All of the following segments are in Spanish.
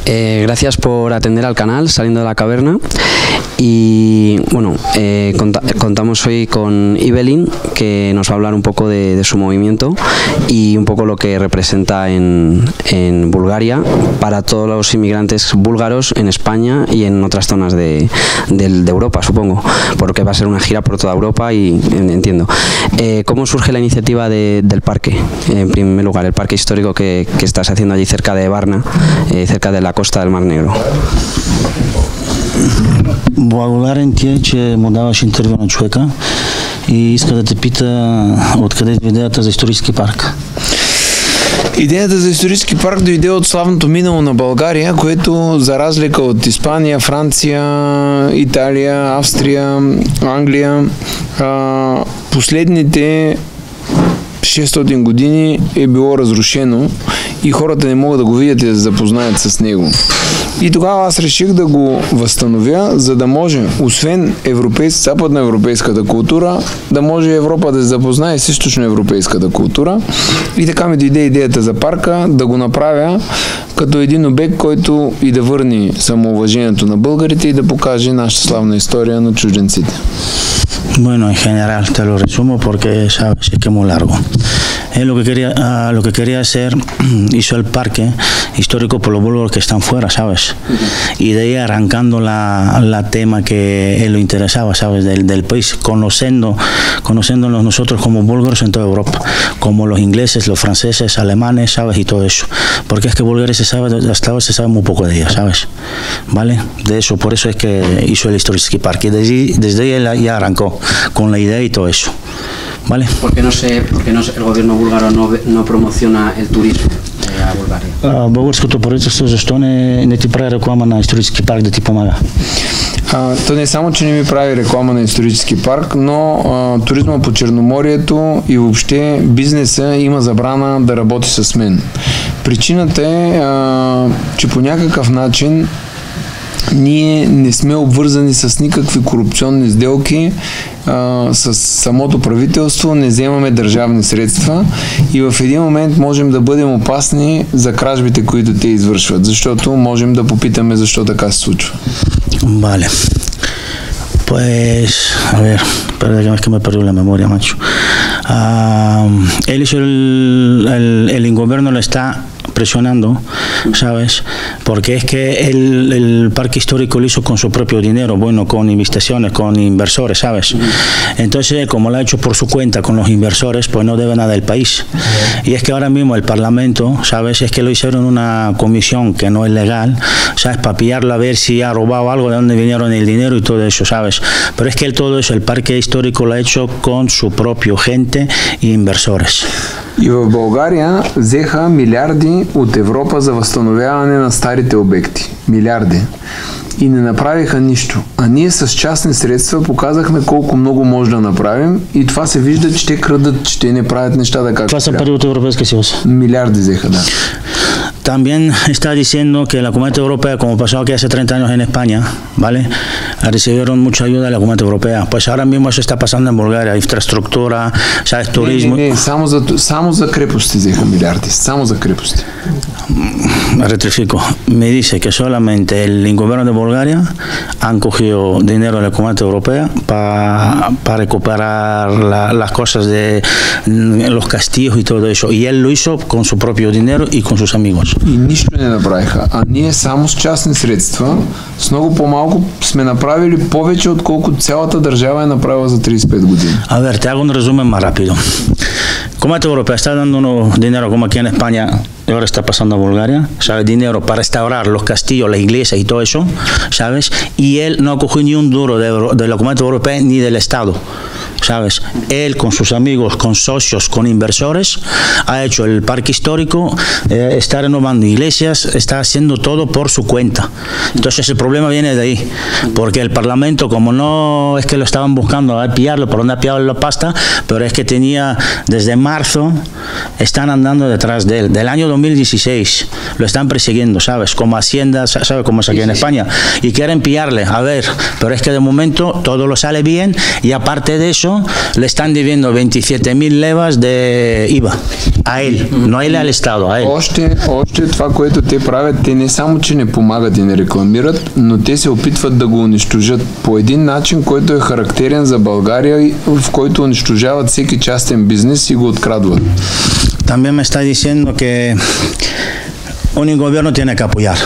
Gracias por atender al canal Saliendo de la Caverna. Y bueno, contamos hoy con Ibelin, que nos va a hablar un poco de su movimiento y un poco lo que representa en Bulgaria para todos los inmigrantes búlgaros en España y en otras zonas de Europa, supongo, porque va a ser una gira por toda Europa y entiendo. ¿Cómo surge la iniciativa del parque? En primer lugar, el parque histórico que estás haciendo allí cerca de Varna, cerca de la costa del Mar Negro. Благодарен ти е, че му даваш интервю на човека и иска да те пита откъде е идеята за исторически парк. Идеята за исторически парк дойде от славното минало на България, което за разлика от Испания, Франция, Италия, Австрия, Англия, последните 600 години е било разрушено и хората не могат да го видят и да се запознаят с него. И тогава аз реших да го възстановя, за да може, освен западноевропейската култура, да може Европа да се запознае с източноевропейската култура. И така ми дойде идеята за парка да го направя като един обект, който и да върне самоуважението на българите и да покаже нашата славна история на чужденците. Bueno, en general te lo resumo porque sabes que es muy largo. Él lo que quería hacer, hizo el parque histórico por los búlgaros que están fuera, ¿sabes? Y de ahí arrancando la tema que él lo interesaba, ¿sabes? Del país, conociéndonos nosotros como búlgaros en toda Europa, como los ingleses, los franceses, alemanes, ¿sabes? Y todo eso. Porque es que Bulgaria hasta ahora se sabe muy poco de ella, ¿sabes? ¿Vale? De eso, por eso es que hizo el Historiski Park. Y desde ahí él ya arrancó con la idea y todo eso. ¿Vale? ¿Por qué no el gobierno búlgaro no promociona el turismo a Bulgaria? Българското правителство защо не ти прави реклама на исторически парк да ти помага? То не само, че не ми прави реклама на исторически парк, но туризма по Черноморието и въобще бизнеса има забрана да работи с мен. Причината е, че по някакъв начин ние не сме обвързани с никакви корупционни сделки с самото правителство, не вземаме държавни средства и в един момент можем да бъдем опасни за кражбите, които те извършват, защото можем да попитаме защо така се случва. Vale. Pues, a ver, perdón, es que me perdió la memoria, macho. Él hizo el gobierno lo está presionando, ¿sabes? Porque es que el parque histórico lo hizo con su propio dinero, bueno, con investigaciones, con inversores, ¿sabes? Entonces, como lo ha hecho por su cuenta con los inversores, pues no debe nada del país. Y es que ahora mismo el Parlamento, ¿sabes? Es que lo hicieron una comisión que no es legal, ¿sabes? Para pillarlo a ver si ha robado algo, de dónde vinieron el dinero y todo eso, ¿sabes? Pero es que todo eso, el parque histórico lo ha hecho con su propio gente e inversores. И в България взеха милиарди от Европа за възстановяване на старите обекти. Милиарди. И не направиха нищо. А ние с частни средства показахме колко много може да направим и това се вижда, че те крадат, че те не правят нещата както. Това са пари от Европейския съюз. Милиарди взеха, да. También está diciendo que la Comunidad Europea, como pasó aquí hace 30 años en España, ¿vale? Recibieron mucha ayuda de la Comunidad Europea. Pues ahora mismo eso está pasando en Bulgaria, infraestructura, ¿sabes? Turismo. Само за крепости взеха милиарди, само за крепости. Rectifico. Me dice que solamente el gobierno de Bulgaria han cogido dinero de la Comunidad Europea para recuperar las cosas de los castillos y todo eso. Y él lo hizo con su propio dinero y con sus amigos. И нищо не направиха. А ние само с частни средства, с много по-малко сме направили повече, отколкото цялата държава е направила за 35 години. A ver, te hago un resumen más rápido. Comunidad Europea está dando dinero como aquí en España y ahora está pasando a Bulgaria, ¿sabes? Dinero para restaurar los castillos, la iglesia y todo eso, ¿sabes? Y él no cogió ni un duro de la Comunidad Europea ni del Estado, ¿sabes? Él con sus amigos, con socios, con inversores, ha hecho el parque histórico, está renovando iglesias, está haciendo todo por su cuenta. Entonces el problema viene de ahí, porque el Parlamento, como no es que lo estaban buscando a pillarlo, por donde ha pillado la pasta, pero es que tenía desde marzo, están andando detrás de él. Del año 2016. Lo están persiguiendo, ¿sabes? Como Hacienda, ¿sabes? Como es aquí en España. Y quieren pillarle, a ver, pero es que de momento todo lo sale bien y aparte de eso le están debiendo 27,000 levas de IVA a él, no a él, al Estado, a él. Още това, което те правят, те не само, че не помагат и не рекламират, но те се опитват да го унищожат по един начин, който е характерен за България, в който унищожават всеки частен бизнес и го открадват. También me está diciendo que un gobierno tiene que apoyar.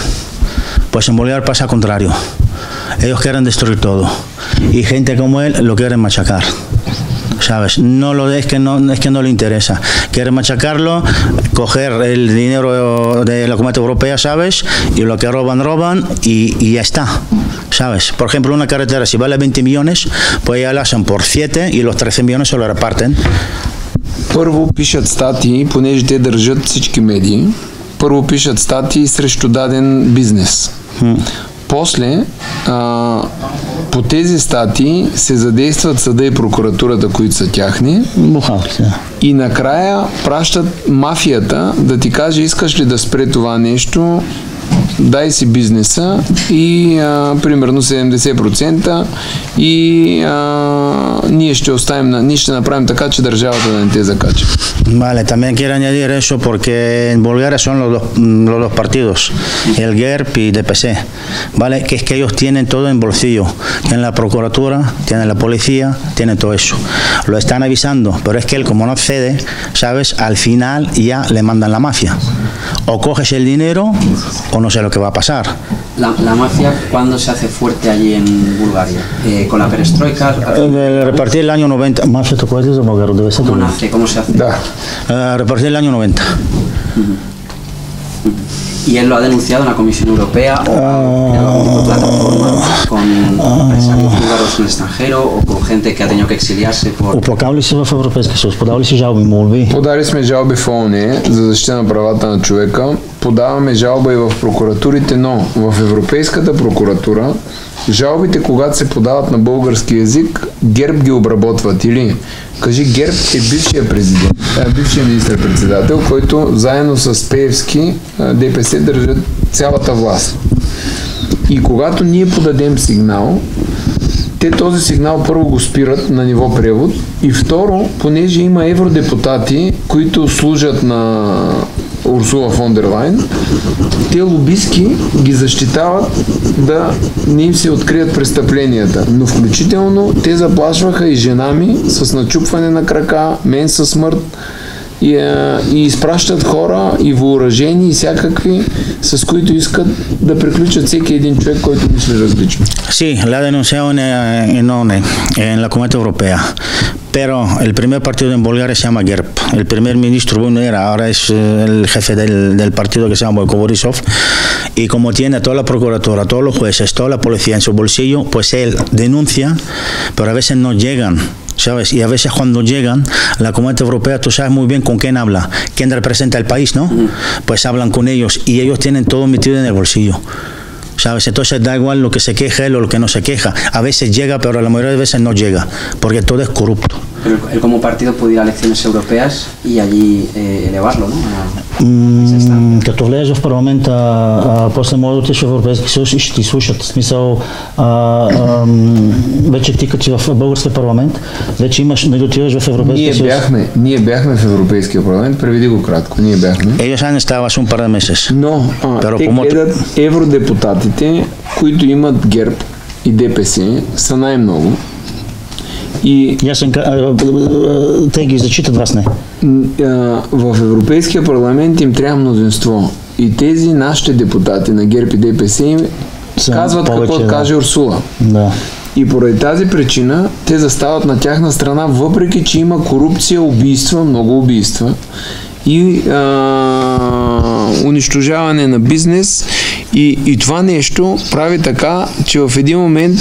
Pues en Bolívar pasa al contrario. Ellos quieren destruir todo. Y gente como él lo quieren machacar. ¿Sabes? Es que no le interesa. Quiere machacarlo, coger el dinero de la Comunidad Europea, ¿sabes? Y lo que roban y ya está. ¿Sabes? Por ejemplo, una carretera, si vale 20 millones, pues ya la hacen por 7 y los 13 millones se lo reparten. Първо пишат статии, понеже те държат всички медии, първо пишат статии срещу даден бизнес. После по тези статии се задействат съда и прокуратурата, които са тяхни. И накрая пращат мафията да ти каже, искаш ли да спре това нещо, дай си бизнеса и примерно 70% и ние ще оставим, ние ще направим така, че държавата да не те закача. Vale, también quiero añadir eso porque en Bulgaria son los dos partidos, el GERB y DPS, ¿vale? Que es que ellos tienen todo en bolsillo, tienen la procuratura, tienen la policía, tienen todo eso. Lo están avisando, pero es que él como no cede, ¿sabes? Al final ya le mandan la mafia. O coges el dinero o no sé lo que va a pasar. La mafia, ¿cuándo se hace fuerte allí en Bulgaria? ¿Con la perestroika? Repartir el año 90. ¿Mafia te acuerdas? ¿Cómo nace? ¿Cómo se hace? Repartir el año 90. ¿Y él lo ha denunciado en la Comisión Europea o en algún tipo de plataforma con empresarios búlgaros en el extranjero o con gente que ha tenido que exiliarse por... Уплакали се в Европейския съюз, подавали си жалби, молби. Подали сме жалби в ООН за защита на правата на човека, подаваме жалба и в прокуратурите, но в Европейската прокуратура жалбите, когато се подават на български език, ГЕРБ ги обработват или кажи ГЕРБ е бившия президент, бившия министър-председател, който заедно с Пеевски ДПС държат цялата власт. И когато ние подадем сигнал, те този сигнал първо го спират на ниво превод и второ, понеже има евродепутати, които служат на Урсула фон дер Лайен, те лобистки ги защитават да не им се открият престъпленията. Но включително те заплашваха и жена ми с начупване на крака, мен със смърт и изпращат хора и въоръжени и всякакви, с които искат да приключат всеки един човек, който мисли различно. Sí, la denunciado en ONU, en la Comunidad Europea. Pero el primer partido en Bulgaria se llama GERB. El primer ministro, bueno, ahora es el jefe del partido que se llama Boyko Borisov. Y como tiene toda la procuratura, todos los jueces, toda la policía en su bolsillo, pues él denuncia, pero a veces no llegan. ¿Sabes? Y a veces cuando llegan, la Comunidad Europea, tú sabes muy bien con quién habla, quién representa el país, ¿no? Pues hablan con ellos y ellos tienen todo metido en el bolsillo. ¿Sabes? Entonces da igual lo que se queja él o lo que no se queja. A veces llega, pero la mayoría de veces no llega, porque todo es corrupto. Pero él como partido puede ir a elecciones europeas y allí elevarlo, ¿no? Като влезеш в парламента, после може да отидеш в Европейски съюз и ще ти слушат. В смисъл, вече ти като си в българския парламент, вече имаш да отидеш в Европейския съюз. Ние бяхме в Европейския парламент, преведи го кратко, ние бяхме. Ellos han estado hace un par de meses. Но те гледат евродепутатите, които имат ГЕРБ и ДПС, са най-много. И те ги зачитат, вас не. В Европейския парламент им трябва мнозинство. И тези нашите депутати на ГЕРБ и ДПС им казват какво каже Урсула. Да. И поради тази причина те застават на тяхна страна, въпреки че има корупция, убийства, много убийства и унищожаване на бизнес. И това нещо прави така, че в един момент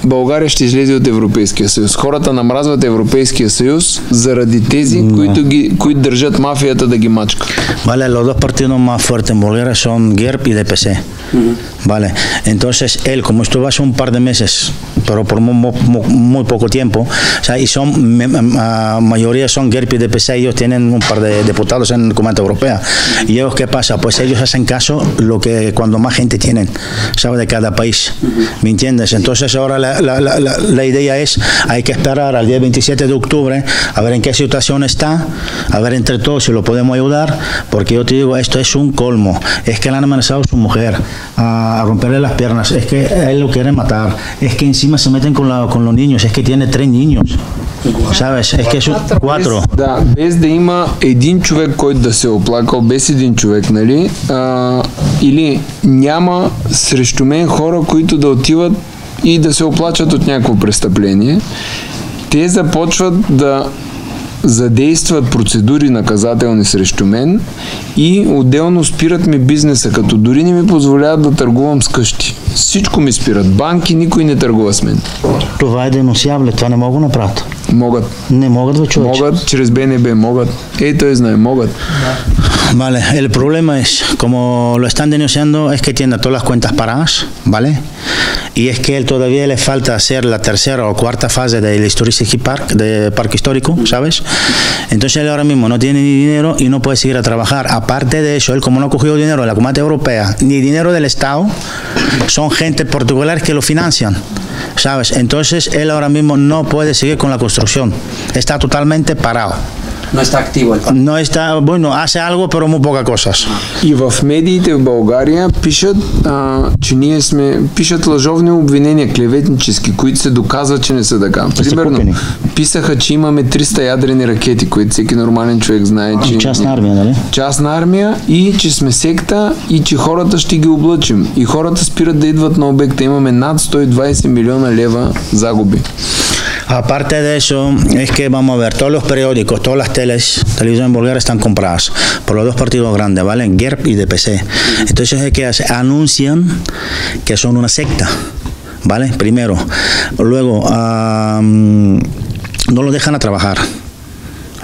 България ще излезе от Европейския съюз. Хората намразват Европейския съюз заради тези, които държат мафията да ги мачка. Vale, los dos partidos más fuertes en Bulgaria son GERB y DPS. Vale, entonces él, como estuvo hace un par de meses, pero por muy poco tiempo, o sea, y son, mayoría son GERP y DPC, ellos tienen un par de diputados en el Comité Europeo. ¿Y ellos qué pasa? Pues ellos hacen caso lo que cuando más gente tienen, ¿sabes? De cada país, ¿me entiendes? Entonces ahora la idea es, hay que esperar al día 27 de octubre, a ver en qué situación está, a ver entre todos si lo podemos ayudar, porque yo te digo, esto es un colmo, es que le han amenazado a su mujer, a romperle las piernas, es que a él lo quieren matar, es que encima se meten con los niños, es que tiene 3 niños, ¿sabes? Es que son 4. Да, без да има един човек, който да се оплакал, без един човек, нали? Или няма срещу мен хора, които да отиват и да се оплачат от някакво престъпление. Те започват да задействат процедури наказателни срещу мен и отделно спират ми бизнеса, като дори не ми позволяват да търгувам с къщи. Всичко ми спират. Банки, никой не търгува с мен. Това е денонсиабле, това не мога да направят. Могат. Не могат, бе, човече. Могат, чрез БНБ, могат. Ей, той знае, могат. Vale, el problema es, como lo están denunciando, es que tiene todas las cuentas paradas, ¿vale? Y es que él todavía le falta hacer la tercera o cuarta fase del Historic Park, de parque histórico, ¿sabes? Entonces él ahora mismo no tiene ni dinero y no puede seguir a trabajar. Aparte de eso, él como no ha cogido dinero de la Comunidad Europea ni dinero del Estado, son gente particular que lo financian, ¿sabes? Entonces él ahora mismo no puede seguir con la construcción, está totalmente parado. No está activo el parque. No está, bueno, hace algo, pero muy pocas cosas. И в медиите в България пишат, че ние пишат лъжовни обвинения, клеветнически, които се доказват, че не са така. Примерно, писаха, че имаме 300 ядрени ракети, които всеки нормален човек знае, че... Частна армия, нали? Частна армия и че сме секта и че хората ще ги облъчим. И хората спират да идват на обекта. Имаме над 120 милиона лева загуби. Aparte de eso, es que vamos a ver, todos los periódicos, todas las televisión en Bulgaria están compradas por los dos partidos grandes, ¿vale? GERP y DPC. Entonces, ¿qué hace? Anuncian que son una secta, ¿vale? Primero. Luego, no lo dejan a trabajar,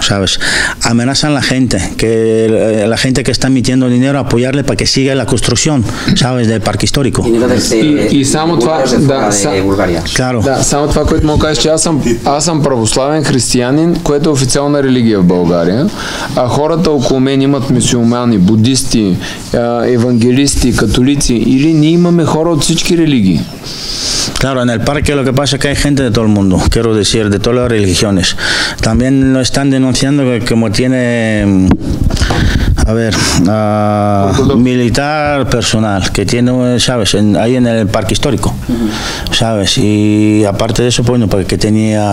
¿sabes? Amenazan a la gente que está metiendo dinero a apoyarle para que siga la construcción, ¿sabes? Del parque histórico. И само това, Claro. Да, само това, което мога да кажа, че аз съм православен християнин, което е официална религия в България, а хората около мен имат мюсюлмани, будисти, евангелисти, католици, или ние имаме хора от всички религии. Claro, en el parque lo que pasa es que hay gente de todo el mundo, quiero decir, de todas las religiones. También lo están denunciando que como tiene, a ver, militar personal, que tiene, ¿sabes? Ahí en el parque histórico, ¿sabes? Y aparte de eso, bueno, porque tenía...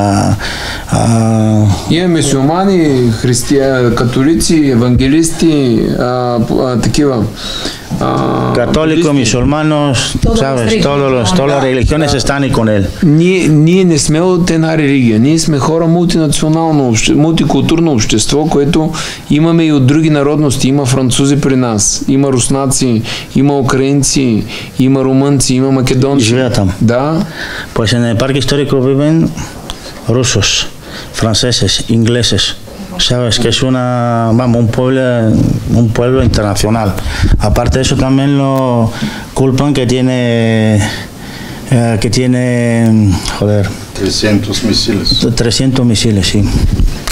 Има мюсюлмани, католици, евангелисти, такива. Católicos, musulmanos, ¿sabes? Todas las religiones están ahí con él. Ние не сме от една религия. Ние сме хора мултинационално, мултикултурно общество, което имаме и от други народности. Има французи при нас, има руснаци, има украинци, има румънци, има македонци. Живеят там. Да. Pues en el parque histórico viven rusos, franceses, ingleses. Sabes que es un pueblo internacional. Aparte de eso también lo culpan que tiene, joder, 300 misiles. 300 misiles, sí.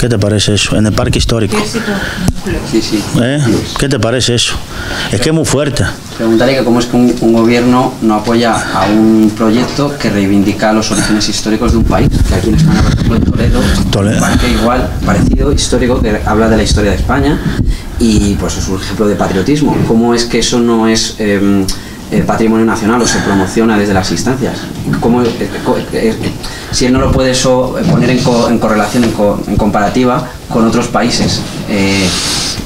¿Qué te parece eso? En el parque histórico. Sí, sí. ¿Qué te parece eso? Es que es muy fuerte. Preguntaría que cómo es que un gobierno no apoya a un proyecto que reivindica los orígenes históricos de un país. Que aquí en España, por ejemplo, en Toledo, un parque igual, parecido, histórico, que habla de la historia de España y pues es un ejemplo de patriotismo. ¿Cómo es que eso no es patrimonio nacional o se promociona desde las instancias? ¿Cómo, si él no lo puede poner en correlación, en comparativa con otros países?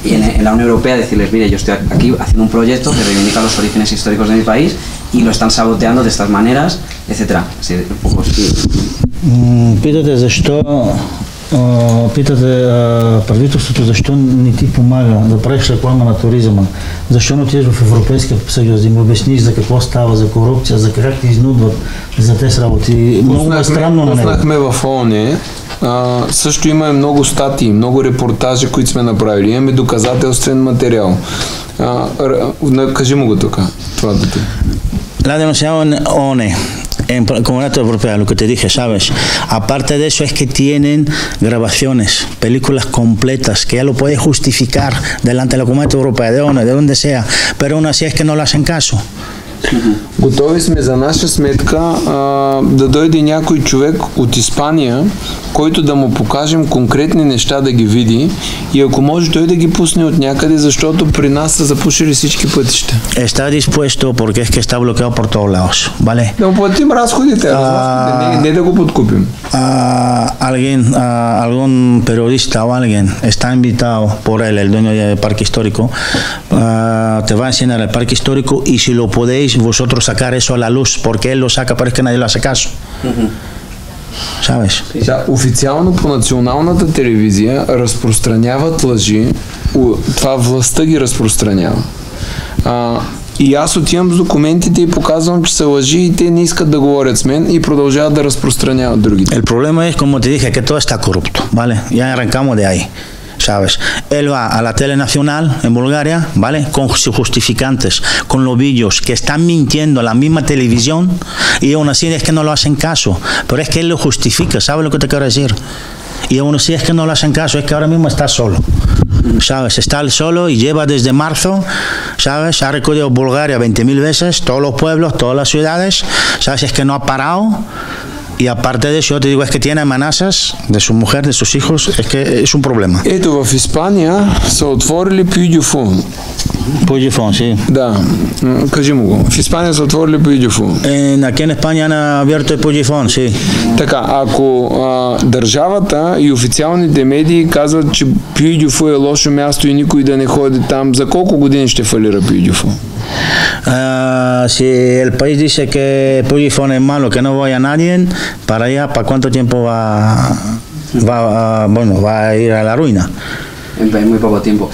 Y en la Unión Europea decirles, mire, yo estoy aquí haciendo un proyecto que reivindica los orígenes históricos de mi país y lo están saboteando de estas maneras, etcétera. Sí, un poco así. Питате защо правителството защо не ти помага да правиш реклама на туризма? Защо не отидеш в Европейския съюз да им обясниш за какво става, за корупция, за как ти изнудват за тези работи? Много е странно на него. Пуснахме в ООН. Също имаме много статии, много репортажи, които сме направили. Имаме доказателствен материал. Кажи му го тук. Това да ти. La denunciaron ONE, en Comunidad Europea, lo que te dije, ¿sabes? Aparte de eso es que tienen grabaciones, películas completas, que ya lo puedes justificar delante de la Comunidad Europea, de ONE, de donde sea, pero aún así es que no le hacen caso. Готови сме за наша сметка да дойде някой човек от Испания, който да му покажем конкретни неща да ги види и ако може той да ги пусне от някъде, защото при нас са запушили всички пътища. Está dispuesto porque es que está bloqueado por todos lados, ¿vale? Да му платим разходите, не да го подкупим. Algún periodista o alguien está invitado por él, el dueño del parque histórico, te va a enseñar el parque histórico y si lo podéis vosotros sacar eso a la luz, porque él lo saca, pero es que nadie lo hace caso. ¿Sabes? Официално по националната телевизия разпространяват лъжи, това властта ги разпространява. И аз отивам с документите и показвам, че са лъжи и те не искат да говорят с мен и продължават да разпространяват другите. El problema es, como te dije, que todo está corrupto, ¿vale? Ya arrancamos de ahí. ¿Sabes? Él va a la tele nacional en Bulgaria, ¿vale? Con sus justificantes, con lobillos que están mintiendo a la misma televisión y aún así es que no lo hacen caso. Pero es que él lo justifica, ¿sabes lo que te quiero decir? Y aún así es que no lo hacen caso, es que ahora mismo está solo. ¿Sabes? Está él solo y lleva desde marzo, ¿sabes? Ha recorrido Bulgaria 20.000 veces, todos los pueblos, todas las ciudades, ¿sabes? Es que no ha parado. Y aparte de eso, yo te digo, es que tiene amenazas de su mujer, de sus hijos, es que es un problema. Ето в Испания са отворили Pujifon. Pujifon, sí. Да, кажи му го. В Испания са отворили Pujifon. Aquí en España han abierto el Pujifon, sí. Така, ако държавата и официалните медии казват, че Pujifon е лошо място и никой да не ходи там, за колко години ще фалира Pujifon? Si el país dice que Pujifon es malo, que no vaya nadie para allá, ¿para cuánto tiempo va a ir a la ruina? En muy poco tiempo.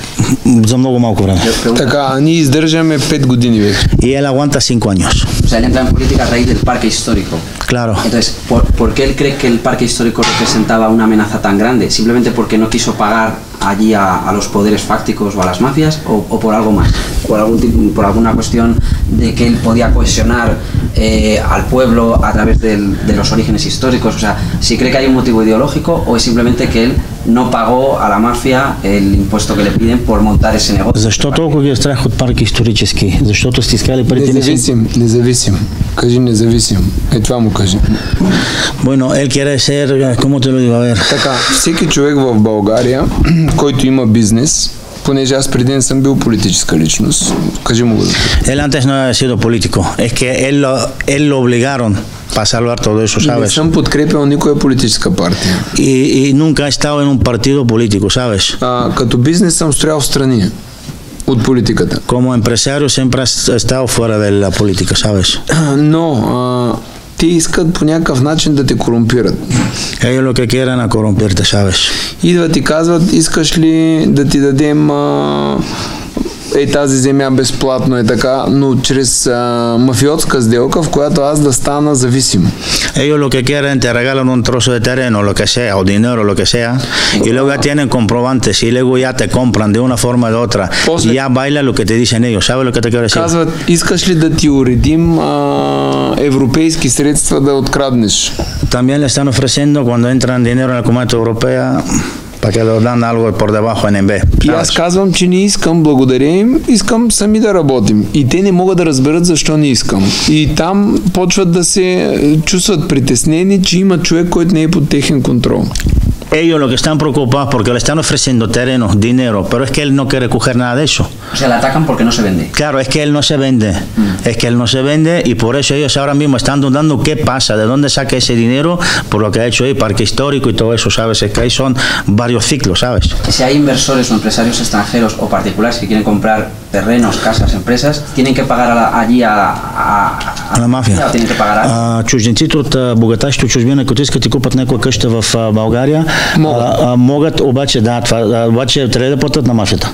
Son много малко време. Така, а ние издържаме 5 години вече. Y él aguanta 5 años. O sea, él entra en política a raíz del parque histórico. Claro. Entonces, ¿por qué él cree que el parque histórico representaba una amenaza tan grande? ¿Simplemente porque no quiso pagar allí a los poderes fácticos o a las mafias? ¿O por algo más? ¿Por alguna cuestión de que él podía cohesionar al pueblo a través de los orígenes históricos? O sea, ¿si cree que hay un motivo ideológico o es simplemente que él no pagó a la mafia el impuesto que le piden por montar ese negocio? Защо толкова ги е страх от парк исторически? Защото сте искали парите... Независим. Кажи независим. Това му кажи. Bueno, él quiere ser... ¿Cómo te lo digo? A ver. Така, всеки човек в България, който има бизнес, понеже аз преди не съм бил политическа личност. Кажи му го. Él antes no había sido político. Es que él lo obligaron para salvar todo eso, ¿sabes? Не съм подкрепил никоя политическа партия. Y nunca ha estado en un partido político, ¿sabes? Като бизнес съм стоял в страни от политиката. Como empresario siempre has estado fuera de la política, ¿sabes? Но те искат по някакъв начин да те корумпират. Ellos lo que quieren es corrompirte, ¿sabes? Идват и казват, искаш ли да ти дадем тази земя безплатно и така, но чрез мафиотска сделка, в която аз да стана зависим. Ellos lo que quieren te regalan un trozo de terreno, lo que sea, o dinero, lo que sea, y luego ya tienen comprobantes y luego ya te compran de una forma o de otra. Y ya baila lo que te dicen ellos, ¿sabes lo que te quiero decir? Казват, искаш ли да ти уредим европейски средства да откраднеш? También le están ofreciendo cuando entran dinero en la Comunidad Europea para que lo dan algo por debajo en B. И аз казвам, че не искам, благодаря им, искам сами да работим. И те не могат да разберат защо не искам. И там почват да се чувстват притеснени, че има човек, който не е под техен контрол. Ellos lo que están preocupados porque le están ofreciendo terrenos, dinero, pero es que él no quiere coger nada de eso. O sea, le atacan porque no se vende. Claro, es que él no se vende. Es que él no se vende y por eso ellos ahora mismo están dudando qué pasa, de dónde saca ese dinero por lo que ha hecho ahí, parque histórico y todo eso, ¿sabes? Es que ahí son varios ciclos, ¿sabes? Si hay inversores o empresarios extranjeros o particulares que quieren comprar terrenos, casas, empresas, ¿tienen que pagar allí a la mafia? ¿O tienen que pagar a... Чужденците от богаташите от чужбина, които искат да купат някоя къща в България, могат обаче, да, това, обаче трябва да платят на мафията.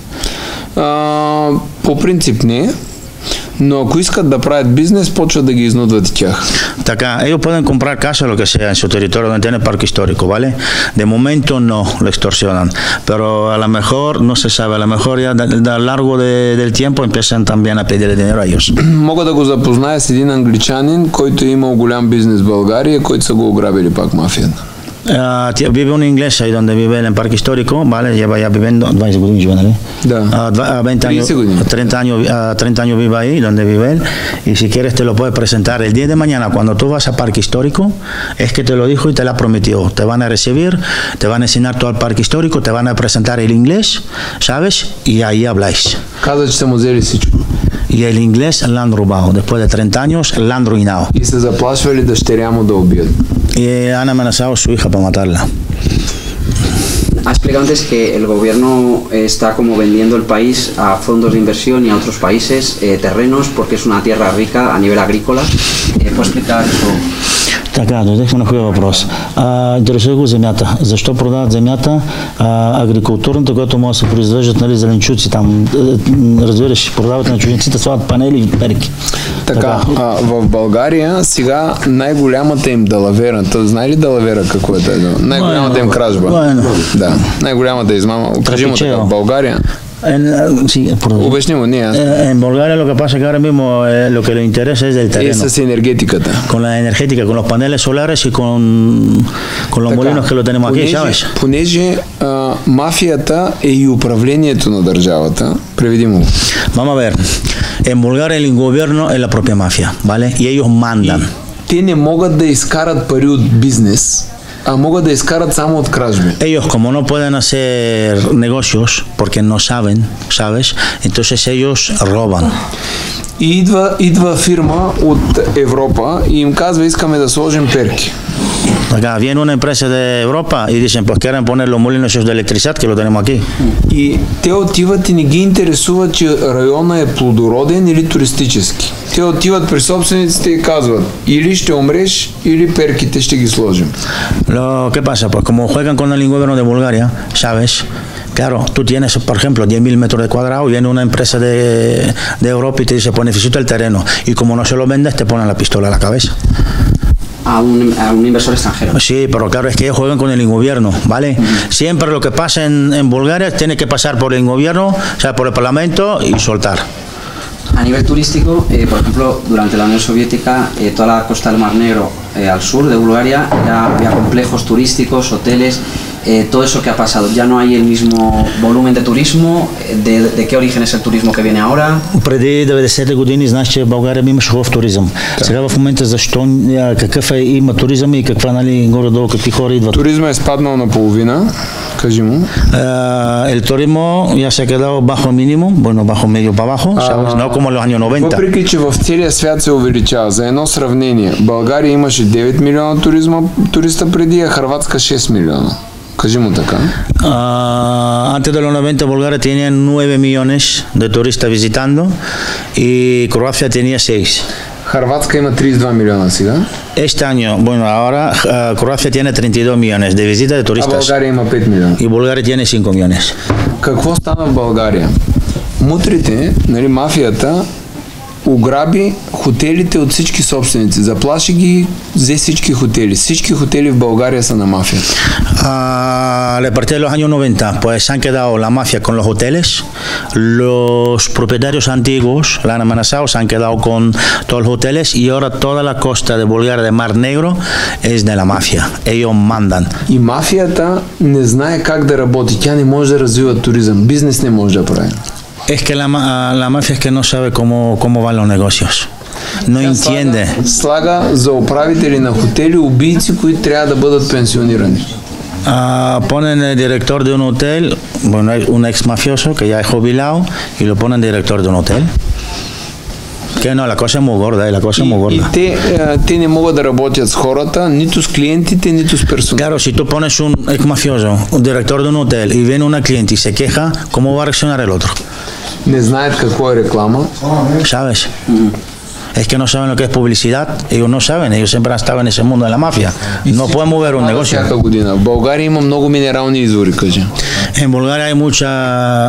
По принцип не, но ако искат да правят бизнес, почват да ги изнудват и тях. Acá, ellos pueden comprar casa o lo que sea en su territorio donde tiene parque histórico, ¿vale? De momento no lo extorsionan, pero a lo mejor no se sabe, a lo mejor ya a lo largo del tiempo empiezan también a pedir dinero a ellos. Мога да го запозная с един англичанин, който е имал голям бизнес в България, който са го ограбили пак мафията. Vive un inglés ahí donde vive en el parque histórico, ¿vale? Lleva ya viviendo 20 años, Да. 20 años, 30 años vive ahí, donde vive él, y si quieres te lo puedes presentar. El día de mañana, cuando tú vas a parque histórico, es que te lo dijo y te lo prometió. Te van a recibir, te van a enseñar todo el parque histórico, te van a presentar el inglés, ¿sabes? Y ahí habláis. Каза, че са му взели всичко. Y el inglés lo han robado. Después de 30 años, lo han arruinado. И се заплашвали дъщеря му да убият. Y han amenazado a su hija para matarla. Ha explicado antes que el gobierno está como vendiendo el país a fondos de inversión y a otros países terrenos porque es una tierra rica a nivel agrícola. ¿Puede explicar eso? Така, дойдехме на хубав въпрос. Интересува го земята. Защо продават земята? Агрикултурната, която може да се произвеждат, нали, зеленчуци там, разбираш, продават на чужденците, слагат панели и перки. Така, в България сега най-голямата им далавера, знае ли далавера какво е това? Най-голямата им кражба. Да, най-голямата измама. Кажи му така, в България. En Bulgaria lo que pasa es que ahora mismo lo que le interesa es el terreno. Es energética. Con la energética, con los paneles solares y con los molinos que lo tenemos aquí, ¿sabes? Понеже мафията е и управлението на държавата, преведи му. Vamos a ver, en Bulgaria el gobierno es la propia mafia, ¿vale? Y ellos mandan. Те не могат да изкарат пари от бизнес, а могат да изкарат само от кражби. Ellos como no pueden hacer negocios porque no saben, ¿sabes? Entonces ellos roban. И идва фирма от Европа и им казва, искаме да сложим перки. Acá viene una empresa de Europa y dicen, pues quieren poner los molinos de electricidad que lo tenemos aquí. И те отиват и не ги интересува, че района е плодороден или туристически. Те отиват при собствениците и казват, или ще умреш, или перките ще ги сложим. Lo que pasa, pues como juegan con el gobierno de Bulgaria, ¿sabes? Claro, tú tienes, por ejemplo, 10.000 metros de cuadrado y viene una empresa de Europa y te dice, pues necesito el terreno. Y como no se lo vendes, te ponen la pistola a la cabeza. A un inversor extranjero. Sí, pero claro, es que ellos juegan con el gobierno, ¿vale? Siempre lo que pasa en Bulgaria tiene que pasar por el gobierno, o sea, por el parlamento y soltar. A nivel turístico, por ejemplo, durante la Unión Soviética, toda la costa del Mar Negro al sur de Bulgaria había complejos turísticos, hoteles, todo eso que ha pasado. Ya no hay el mismo volumen de turismo. ¿De qué origen es el turismo que viene ahora? Преди 90-те години, знаеш, че в България имаше хубав туризъм. Сега в момента защо, какъв има туризъм и каква, нали, горе-долу, какви хора идват? Туризма е спаднал наполовина, кажи му. El turismo ya se ha quedado bajo mínimo, bueno, bajo medio para abajo, ¿sabes? No como en los años 90. Въпреки, че в целия свят се увеличава. За едно сравнение, България имаше 9 милиона туриста преди, а Хърватска 6 милиона. Кажи му така. Antes de los 90 Bulgaria tenía 9 millones de turistas visitando y Croacia tenía 6. Хърватска има 32 милиона сега. Este año, bueno, ahora Croacia tiene 32 millones de visitas de turistas. А България има 5 милиона. Y Bulgaria tiene 5 millones. Какво стана в България? Мутрите, нали, мафията, ограби хотелите от всички собственици. Заплаши ги, взе всички хотели. Всички хотели в България са на мафията. A partir de los años 90, pues se han quedado la mafia con los hoteles, los propietarios antiguos, la han amenazado, se han quedado con todos los hoteles y ahora toda la costa de Bulgaria de Mar Negro es de la mafia. Ellos mandan. И мафията не знае как да работи. Тя не може да развива туризъм. Бизнес не може да прави. Es que la mafia es que no sabe cómo van los negocios. No entiende. Слага за управители на хотели убийци, които трябва да бъдат пенсионирани. Ponen el director de un hotel, bueno, un ex mafioso que ya es jubilado y lo ponen director de un hotel. Que no, la cosa es muy gorda, la cosa es muy gorda. И те не могат да работят с хората, нито с клиентите, нито с персонала. Claro, si tú pones un ex mafioso, un director de un hotel y viene una cliente y se queja, ¿cómo va a reaccionar el otro? Не знаят какво е реклама. ¿Sabes? Es que no saben lo que es publicidad, ellos no saben, ellos siempre han estado en ese mundo de la mafia. No pueden mover un negocio. В България има много минерални извори, кажи. En Bulgaria hay mucha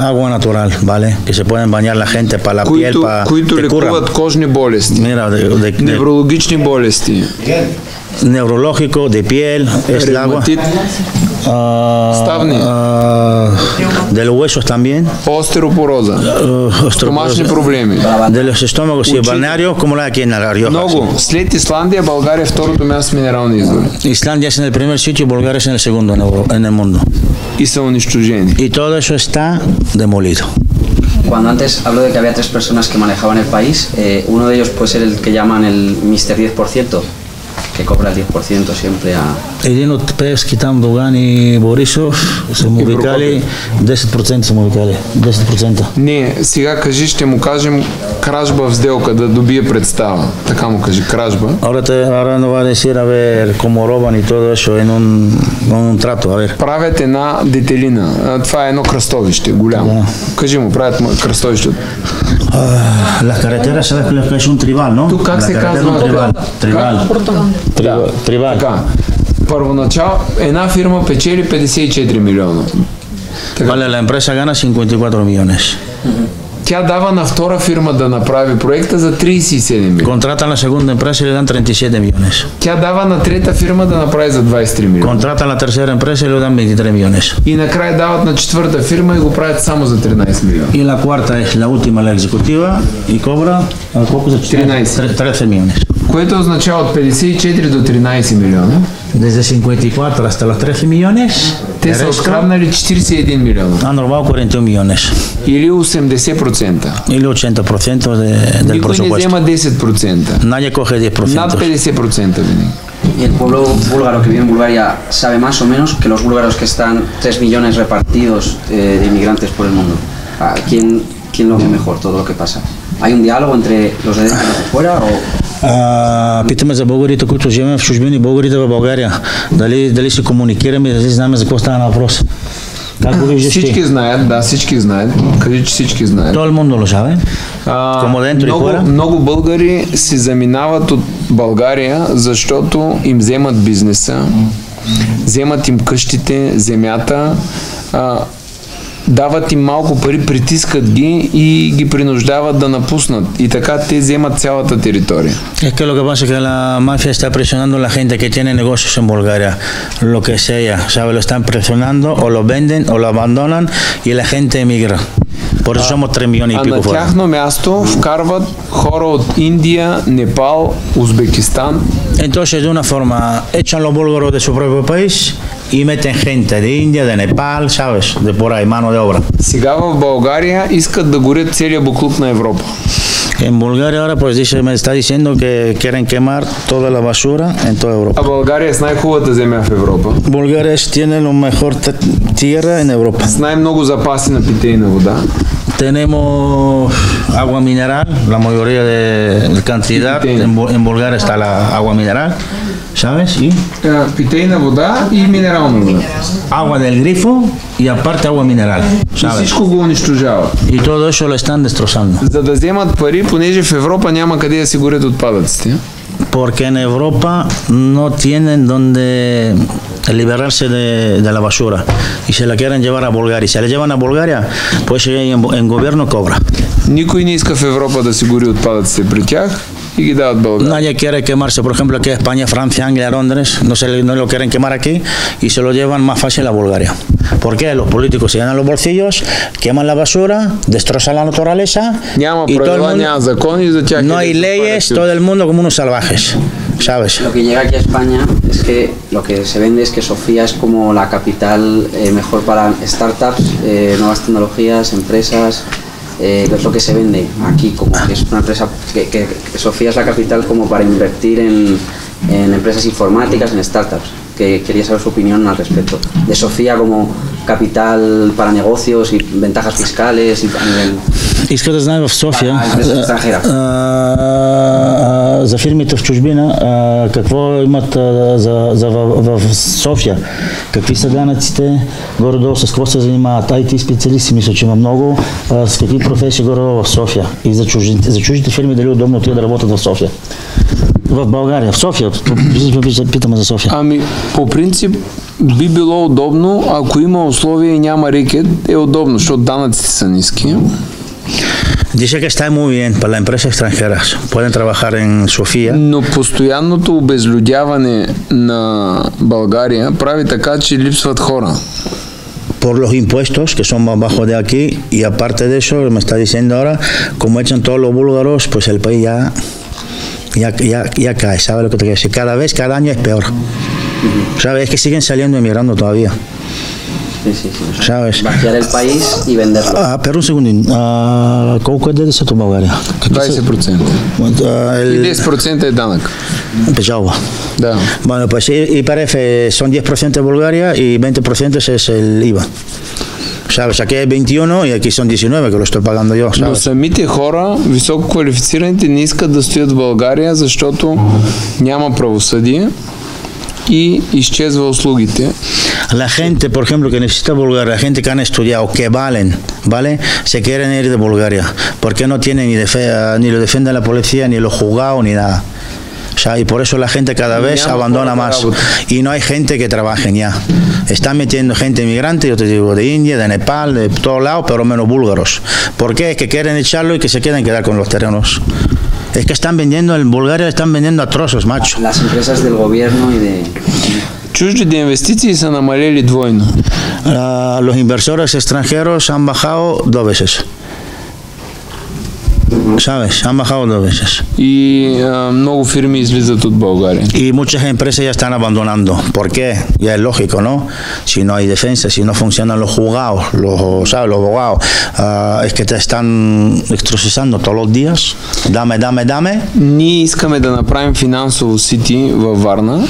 agua natural, ¿vale? Que se pueden bañar la gente para la piel, para които лекуват кожни болести, Mira, неврологични болести, neurológico, de piel, es el agua. ревматит, ставни, De los huesos también. остеропороза, стомашни проблеми. De los estómagos y el balneario, como la aquí en La Rioja. Много. След Исландия, България е второто място с минерални извори. Islandia es en el primer sitio y Bulgaria es en el segundo en el mundo. И са унищожени. Y todo eso está demolido. Cuando antes hablo de que había 3 personas que manejaban el país, uno de ellos puede ser el que llaman el Mr. 10%, que cobra el 10% siempre a... Един от Певски там, Доган и Борисов са му викали 10% са му викали. 10%. Не, сега кажи, ще му кажем кражба в сделка, да добие представа. Така му кажи, кражба. Ahora no va a decir a ver cómo roban y todo eso en un trato, a ver. Правят една детелина. Това е едно кръстовище, голямо. Да. Кажи му, правят кръстовище. Las carreteras, sabes que es un tribal, ¿no? ¿Tú как се казва? Tribal. Така. Първоначал една фирма печели 54 милиона. Vale, la empresa gana 54 millones. Тя дава на втора фирма да направи проекта за 37 милиона. Contratan la segunda empresa y le dan 37 millones. Тя дава на трета фирма да направи за 23 милиона. Contratan la tercera empresa y le dan 23 millones. И накрая дават на четвърта фирма и го правят само за 13 милиона. Y la cuarta es la última, la ejecutiva, y cobra 13 millones. Което означава от 54 до 13 милиона. Desde 54 hasta los 13 millones, Те са откраднали 41 милиона. han robado 41 millones. Или 80%. Или 80% del Никой не presupuesto. взема 10%. Nadie coge Над 10%. 50% винаги. Y el pueblo búlgaro que vive en Bulgaria sabe más o menos que los búlgaros que están 3 millones repartidos de inmigrantes por el mundo. ¿Quién lo ve mejor todo lo que pasa? ¿Hay un diálogo entre los de dentro y los de fuera o...? Питаме за българите, които живеем в чужбина и българите в България. Дали се комуникираме, дали знаем за какво става на въпрос. Как го виждаш ти? Всички знаят, да, всички знаят. Кажи, че всички знаят. Todo el mundo lo sabe. Como dentro y fuera. Много българи си заминават от България, защото им вземат бизнеса, вземат им къщите, земята, дават им малко пари, притискат ги и ги принуждават да напуснат. И така те вземат цялата територия. Es que lo que pasa es que la mafia está presionando a la gente que tiene negocios en Bulgaria, lo que sea, ¿sabe? Lo están presionando o lo venden o lo abandonan y la gente emigra. Por eso somos 3 millones y А pico на fuera. тяхно място вкарват хора от Индия, Непал, Узбекистан. Entonces, de una forma, echan los búlgaros de su propio país y meten gente de India, de Nepal, ¿sabes? De por ahí, mano de obra. Сега в България искат да горят целия буклук на Европа. En Bulgaria ahora pues me está diciendo que quieren quemar toda la basura en toda Europa. А България е с най-хубавата земя в Европа. Bulgaria tiene la mejor tierra en Europa. С най-много запаси на питейна вода. Tenemos agua mineral, la mayoría de cantidad en Bulgaria está la agua mineral, ¿sabes? Y Питейна вода и минерална вода. agua del grifo y aparte agua mineral, И ¿sabes? всичко го унищожават. Y todo eso lo están destrozando. За да вземат пари, понеже в Европа няма къде да си горят отпадъците. Porque en Europa no tienen donde liberarse de la basura y se la quieren llevar a Bulgaria. Y se la llevan a Bulgaria, pues en gobierno cobra. Никой не иска в Европа да си гори отпадъците при тях и ги дават България. Nadie quiere quemarse, por ejemplo, aquí España, Francia, Anglia, Londres, no lo quieren quemar aquí y se lo llevan más fácil a Bulgaria. ¿Por qué? Los políticos se llenan los bolsillos, queman la basura, destrozan la naturaleza Няма y todo el правила, mundo, няма закони за тях. no hay leyes, todo el mundo como unos salvajes, ¿sabes? Lo que llega aquí a España es que lo que se vende es que Sofía es como la capital mejor para startups, nuevas tecnologías, empresas, que es lo que se vende aquí, como que es una empresa, que Sofía es la capital como para invertir en empresas informáticas, en startups. Que quería saber su opinión al respecto. De Sofía como capital para negocios y ventajas fiscales y a nivel... иска да знае в София Extranjera. за фирмите в чужбина какво имат в София, какви са данъците, горе-долу с какво се занимават. IT специалисти, мисля, че има много, с какви професии горе-долу в София. И за чуждите фирми дали удобно отиват да работят в София. В България, в София, питаме за София. Ами, по принцип, би било удобно, ако има условия и няма рекет, е удобно, защото данъците са ниски. Dice que está muy bien para las empresas extranjeras. Pueden trabajar en Sofía. Но постоянното обезлюдяване на България прави така, че липсват хора. Por los impuestos que son más bajos de aquí y aparte de eso, me está diciendo ahora, como echan todos los búlgaros, pues el país ya cae, ¿sabes lo que te quiero decir? Cada año es peor. ¿Sabes? Es que siguen saliendo emigrando todavía. Sí. ¿Sabes? Vaciar el país y venderlo. Pero un segundín, колко е ДДС-то в България? 20%. И 10% е данък. Печалба. Да. Bueno, pues IPRF son 10% en Bulgaria y 20% es el IVA. ¿Sabes? Aquí es 21 y aquí son 19, que lo estoy pagando yo. Но ¿sabes? самите хора, високо квалифицираните, не искат да стоят в България, защото няма правосъдие y изчезва услугите. La gente, por ejemplo, que necesita Bulgaria, la gente que han estudiado, que valen, ¿vale? Se quieren ir de Bulgaria, porque no tienen ni lo defiende la policía, ni los juzgados, ni nada. O sea, y por eso la gente cada vez abandona más. Y no hay gente que trabaje ya. Están metiendo gente inmigrante, yo te digo, de India, de Nepal, de todos lados, pero menos búlgaros. ¿Por qué? Es que quieren echarlo y que se quieren quedar con los terrenos. Es que están vendiendo, en Bulgaria están vendiendo a trozos, macho. Las empresas del gobierno y de... Чуждите инвестиции са намалели двойно. Los inversores extranjeros han bajado 2 veces. ¿Sabes? Han bajado 2 veces. И много фирми излизат от България. Y muchas empresas ya están abandonando. ¿Por qué? Ya es lógico, ¿no? Si no hay defensa, si no funcionan los juzgados, ¿sabes? Los abogados, es que te están exorcizando todos los días. Dame. Ние искаме да направим финансово сити във Варна.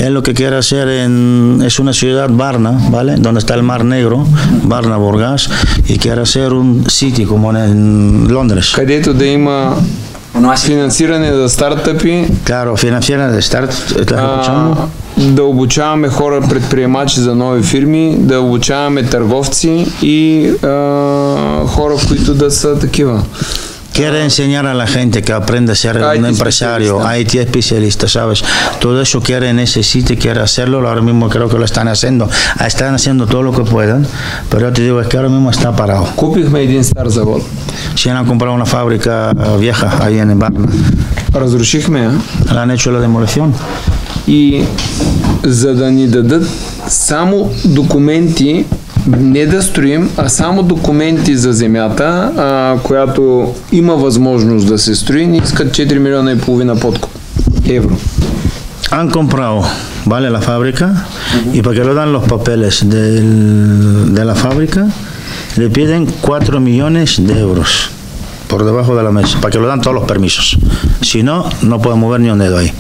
Él lo que quiere hacer es una ciudad, Varna, ¿vale? Donde está el Mar Negro, Varna, Burgas, y quiere hacer un sitio como en Londres. Където да има финансиране за стартъпи. Claro, financiera de start. Да обучаваме хора, предприемачи за нови фирми, да обучаваме търговци и хора, които да са такива. Quiere enseñar a la gente que aprende a ser un empresario, IT especialista, ¿sabes? Todo eso quiere en ese sitio, quiere hacerlo, ahora mismo creo que lo están haciendo todo lo que puedan, pero yo te digo, es que ahora mismo está parado. Купихме един стар завод. Si han comprado una fábrica vieja ahí en Varna. Разрушихме я. Le han hecho la demolición. И за да ни дадат само документи, не да строим, а само документи за земята, която има възможност да се строи, ни искат 4,5 милиона подкуп евро. Han comprado, ¿vale? La fábrica y para que lo dan los papeles de la fábrica le piden 4 millones de euros por debajo de la mesa, para que lo dan todos los permisos. Si no, no pueden mover ni un dedo ahí.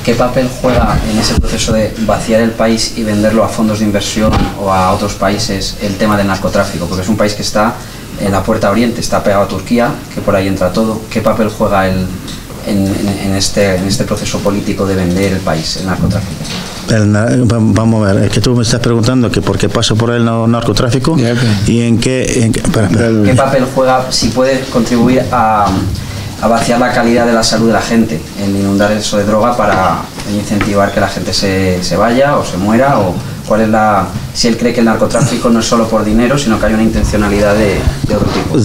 ¿Qué papel juega en ese proceso de vaciar el país y venderlo a fondos de inversión o a otros países el tema del narcotráfico? Porque es un país que está en la puerta oriente, está pegado a Turquía, que por ahí entra todo. ¿Qué papel juega en este proceso político de vender el país, el narcotráfico? Vamos a ver, es que tú me estás preguntando que por qué pasa por el narcotráfico y en qué... Espera. ¿Qué papel juega, si puede contribuir a vaciar la calidad de la salud de la gente, en inundar eso de droga para incentivar que la gente se vaya o se muera? O cuál es si él cree que el narcotráfico no es solo por dinero, sino que hay una intencionalidad de otro tipo.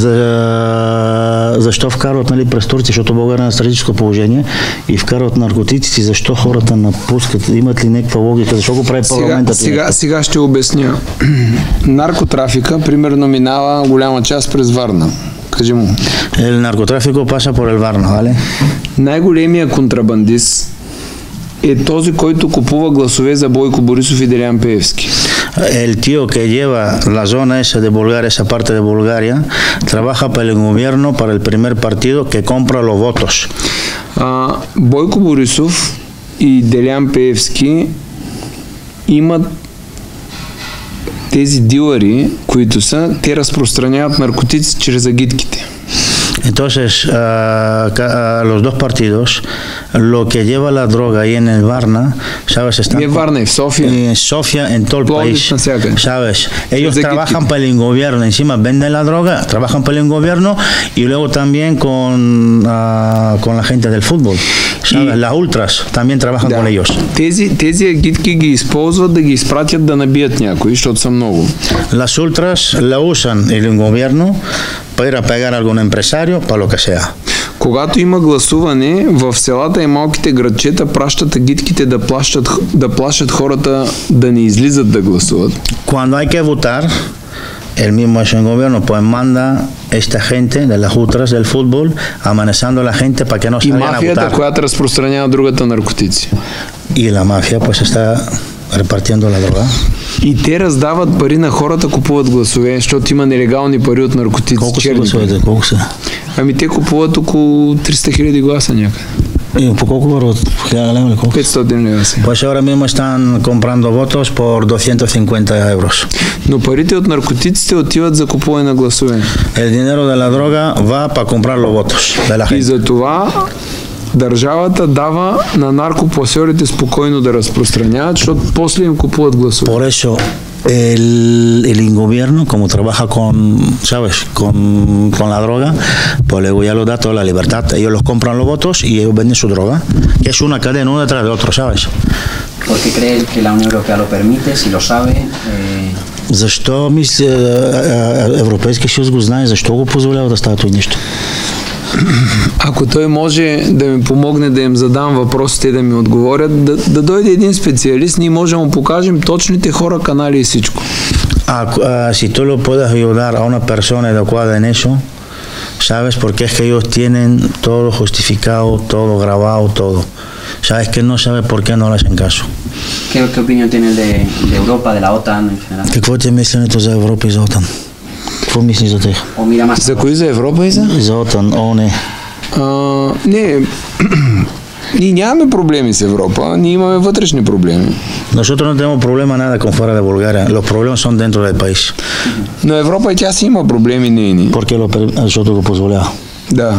Защо вкарват, нали, през Турция, защото България е на стратегическо положение и вкарват наркотици, защо хората напускат, имат ли някаква логика, защо го прави парламентът? Сега ще обясня. Наркотрафика примерно минава голяма част през Варна. Кажи му. El narcotráfico pasa por el Varna, ¿vale? Най-големия контрабандист е този, който купува гласове за Бойко Борисов и Делян Пеевски. El tío que lleva la zona esa de Bulgaria, esa parte de Bulgaria, trabaja para el gobierno, para el primer partido que compra los votos. Бойко Борисов и Делян Пеевски имат тези дилъри, които са, те разпространяват наркотици чрез агитките. Entonces, los dos partidos, lo que lleva la droga ahí en el Varna, ¿sabes? Están En Varna, en Sofía. En Sofía, en todo el país, ¿sabes? Ellos trabajan para el gobierno, encima venden la droga, trabajan para el gobierno y luego también con la gente del fútbol, ¿sabes? Las ultras también trabajan con ellos. Тези агитки ги използват да ги изпратят да набият някой, защото са много. Las ultras la usan el gobierno para ir a pegar a algún empresario, para lo que sea. Когато има гласуване, в селата и малките градчета пращат агитките да плашат хората да не излизат да гласуват. Cuando hay que votar, el mismo es el gobierno, pues manda esta gente de las ultras del fútbol amenazando a la gente para que no И salgan a мафията, votar. която разпространява другата наркотици. Y la mafia pues está repartiendo la droga. И те раздават пари на хората, купуват гласове, защото има нелегални пари от наркотици. Колко са черни пари. гласовете? Колко са? Ами те купуват около 300 000 гласа някъде. ¿Y por колко върват? 1000 лева или колко? 500 лева си. Pues ahora mismo están comprando votos por 250 euros. Но парите от наркотиците отиват за купуване на гласове. El dinero de la droga va para comprar los votos de la И gente. за това държавата дава на наркопласьорите спокойно да разпространяват, защото после им купуват гласове. Por eso el gobierno, como trabaja con, ¿sabes? Con la droga, pues luego ya lo da toda la libertad. Ellos los compran los votos y ellos venden su droga, que es una cadena uno detrás de otro, ¿sabes? ¿Por qué cree que la Unión Europea lo permite? Si lo sabe, Защо Европейския съюз го знае? Защо го позволява да става това нещо? Ако той може да ми помогне да им задам въпросите, да ми отговорят, да дойде един специалист, ние можем да му покажем точните хора, канали и всичко. Si tú lo puedes ayudar a una persona adecuada en eso, ¿sabes? Porque es que ellos tienen todo justificado, todo grabado, todo. ¿Sabes? Que no sabe por qué no le hacen caso. ¿Qué opinión tiene de Europa, de la OTAN en general? Какво ти е мисленето за Европа и за ОТАН? Какво мислиш за тях? ¿O mira más? За кои? За Европа и за? За ОТАN, ООН. Не, ние нямаме проблеми с Европа, ние имаме вътрешни проблеми. Nosotros no tenemos problema nada con fuera de Bulgaria. Los problemas son dentro del país. Но Европа и тя си има проблеми нейни. ¿Por qué nosotros lo позволява? Да.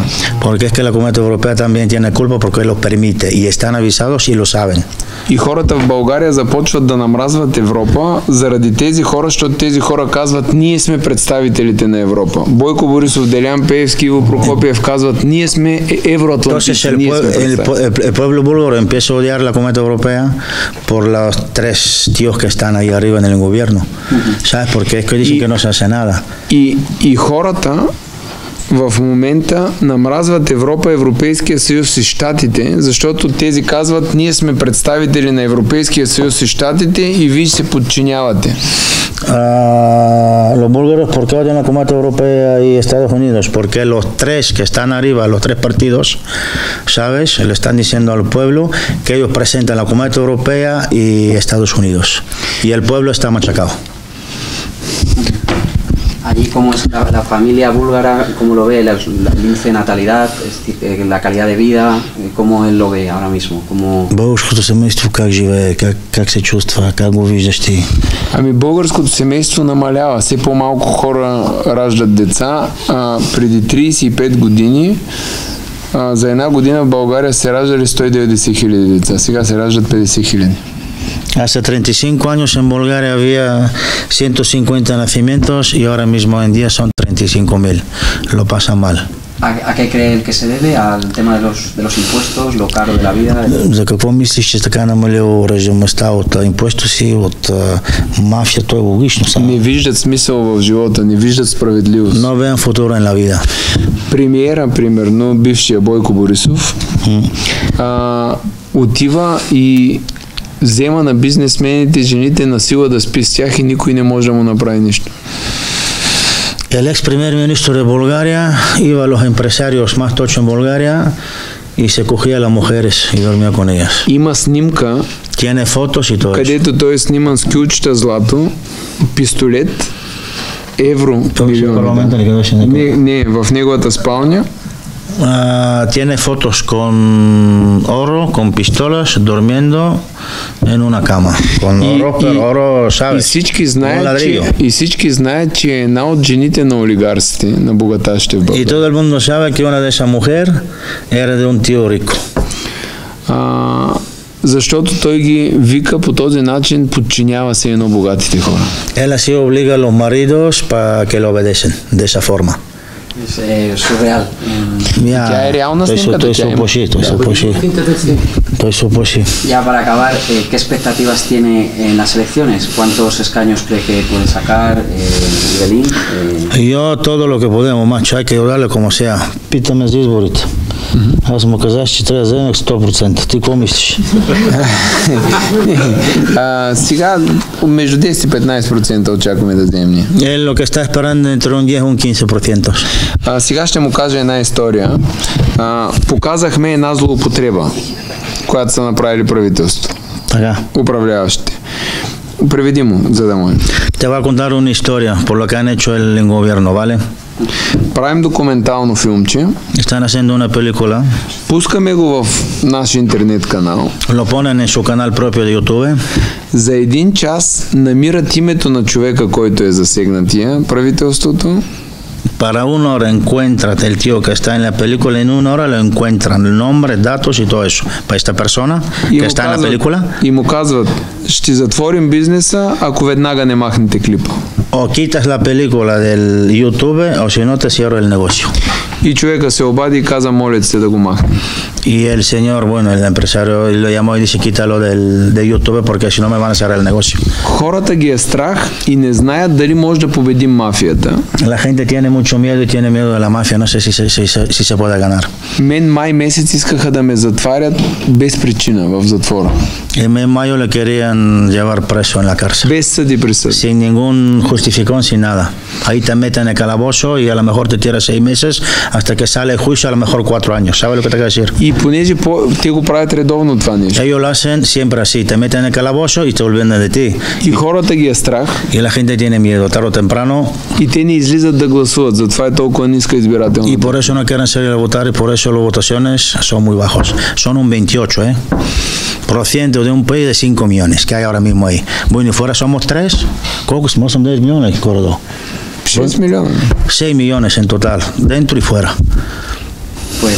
Porque es que la Comunidad Europea también tiene culpa porque lo permite y están avisados y lo saben. И хората в България започват да намразват Европа заради тези хора, защото тези хора казват, ние сме представителите на Европа. Бойко Борисов, Делян Пеевски, Иво Прокопиев казват, ние сме евроатлантици. El pueblo búlgaro empieza a odiar la Comunidad Europea por los tres tíos que están ahí arriba en el gobierno. ¿Sabes? Porque es que dicen que no se hace nada. И хората в момента намразват Европа, Европейския съюз и щатите, защото тези казват, ние сме представители на Европейския съюз и щатите и вие се подчинявате. Los búlgaros, ¿por qué odian la Comunidad Europea y Estados Unidos? Porque los tres que están arriba, los tres partidos, ¿sabes? Le están diciendo al pueblo que ellos presentan la Comunidad Europea y Estados Unidos. Y el pueblo está machacado. Allí, ¿cómo es la familia búlgara? ¿Cómo lo ve? El índice de natalidad, es decir, la calidad de vida, ¿cómo él lo ve ahora mismo? Българското семейство как живее, как се чувства, как го виждаш ти? Ами българското семейство намалява. Все по-малко хора раждат деца. Преди 35 години за една година в България се раждали 190 000 деца. Сега се раждат 50 000. Hace 35 años en Bulgaria había 150 nacimientos y ahora mismo en día son 35.000. Lo pasan mal. ¿A qué cree él que se debe? ¿Al tema de los impuestos, lo caro de la vida? За какво мислиш, че така намалил раждаемостта от импости, от мафия? То е логично само. Не виждат смисъл в живота, не виждат справедливост. No ven futuro en la vida. Премиера, примерно, бившия Бойко Борисов, отива и взема на бизнесмените, жените на сила да спи с тях и никой не може да му направи нищо. El ex primer ministro de Bulgaria iba a los empresarios más tochos en Bulgaria y se cogía a las mujeres y dormía con ellas. Има снимка, Tiene fotos y todo eso. където той е сниман с кюлчета злато, пистолет, евро, милиони. Не, Не, в неговата спалня. Tiene fotos con oro, con pistolas, durmiendo en una cama. Con oro, pero oro, ¿sabes? И всички знаят, че е една от жените на олигарсите, на богаташите в България. Y todo el mundo sabe que una de esa mujer era de un tío rico. Защото той ги вика по този начин, подчинява се едно богатите хора. Él así obliga a los maridos para que lo obedecen, de esa forma. Es surreal. Тя е реална снимка, Estoy supuesto. Ya para acabar, ¿qué expectativas tiene en las elecciones? ¿Cuántos escaños cree que puede sacar Ibelín? Yo todo lo que podemos, macho, hay que darle como sea. Питаме за изборите. Аз му казах, че трябва да вземем 100%. Ти какво мислиш? Сега между 10 и 15% очакваме да вземем ние. Lo que está esperando entre un 10 y un 15%. Сега ще му кажа една история. Показахме една злоупотреба, която са направили правителството. Така. Управляващите. Преведи му, за да може. Te voy a contar una historia por lo que han hecho el gobierno, ¿vale? Правим документално филмче. Están haciendo una película. Пускаме го в наш интернет канал. Lo ponen en su canal propio de YouTube. За един час намират името на човека, който е засегнатия, правителството. Para una hora encuentran el tío que está en la película, en una hora lo encuentran, el nombre, datos y todo eso. Para esta persona que está en la película. И му казват, ще затворим бизнеса, ако веднага не махнете клипа. O quitas la película del YouTube o si no te cierro el negocio. И човека се обади и каза, моля се да го махне. Y el señor, bueno, el empresario lo llamó y dice, quítalo de YouTube porque si no me van a cerrar el negocio. Хората ги е страх и не знаят дали може да победим мафията. La gente tiene mucho miedo y tiene miedo de la mafia, no sé si se puede ganar. Мен май месец искаха да ме затварят без причина в затвора. En mayo le querían llevar preso en la cárcel. Без съд и присъда. Sin ningún justificón, sin nada. Ahí te meten en el calabozo y a lo mejor te tiras 6 meses hasta que sale el juicio, a lo mejor 4 años. ¿Sabes lo que te quiero decir? И понеже те го правят редовно това нещо. Ellos lo hacen siempre así, te meten en el calabozo y te olvidan de ti. И хората ги е страх. Y la gente tiene miedo, tarde o temprano. И те не излизат да гласуват, затова е толкова ниска избирателна. Y por eso no quieren salir a votar y por eso las votaciones son muy bajos. Son un 28% de un país de 5 millones que hay ahora mismo ahí. Bueno, y fuera somos 3, ¿cómo somos 10 millones? 6 милиона. 6 millones en total, dentro y fuera.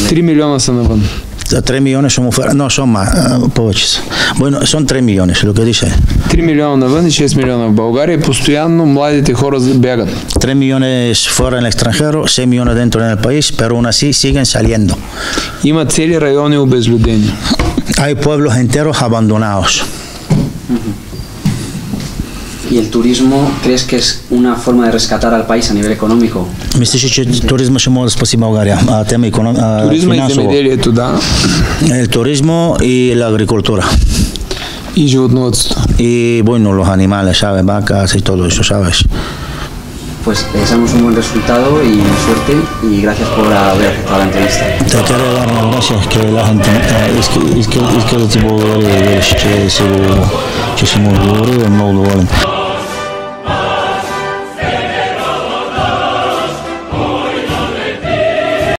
3 милиона са навън. 3 millones somos fuera, no, son más, poches. Bueno, son 3 millones, lo que dice. 3 милиона навън и 6 милиона в България. Постоянно младите хора бягат. 3 millones fuera en el extranjero, 6 millones dentro en el país, pero aún así siguen saliendo. Има цели райони обезлюдени. Hay pueblos enteros abandonados. ¿Y el turismo crees que es una forma de rescatar al país a nivel económico? Мислиш, че туризма ще може да спаси България? Тема Туризма и земеделието, да. El turismo y la agricultura. И животновъдството. Y bueno, los animales, ¿sabes? Vacas y todo eso, ¿sabes? Pues le deseamos un buen resultado y suerte y gracias por haber aceptado la entrevista. Te quiero dar las gracias que la gente es que el tipo de que se lo que se me ocurre, no lo valen.